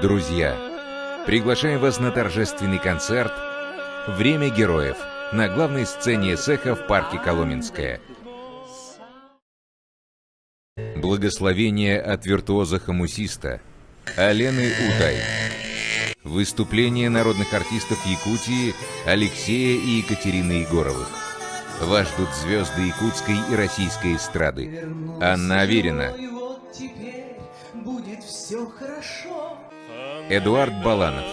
Друзья, приглашаем вас на торжественный концерт «Время героев» на главной сцене Сеха в парке Коломенское. Благословение от виртуоза-хомусиста Алены Утай. Выступление народных артистов Якутии Алексея и Екатерины Егоровых. Вас ждут звезды якутской и российской эстрады. Анна Аверина. Эдуард Баланов.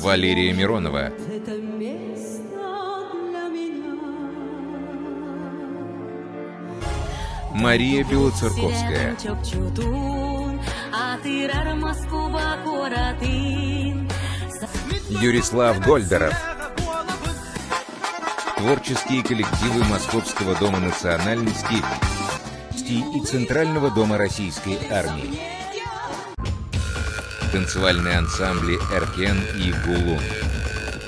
Валерия Миронова. Мария Белоцерковская. Юрислав Гольдеров. Творческие коллективы Московского дома национальностей и Центрального дома Российской армии. Танцевальные ансамбли «Эркен» и «Гулун».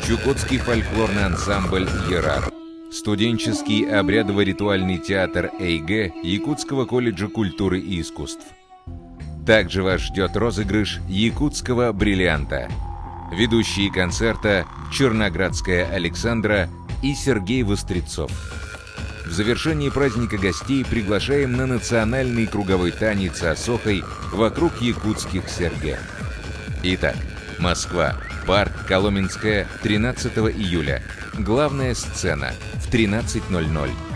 Чукотский фольклорный ансамбль «Ерар». Студенческий обрядово-ритуальный театр «Эйгэ» Якутского колледжа культуры и искусств. Также вас ждет розыгрыш якутского бриллианта. Ведущие концерта Черноградская Александра и Сергей Вострецов. В завершении праздника гостей приглашаем на национальный круговой танец осохой вокруг якутских сергек. Итак, Москва, парк Коломенское, 13 июля. Главная сцена в 13:00.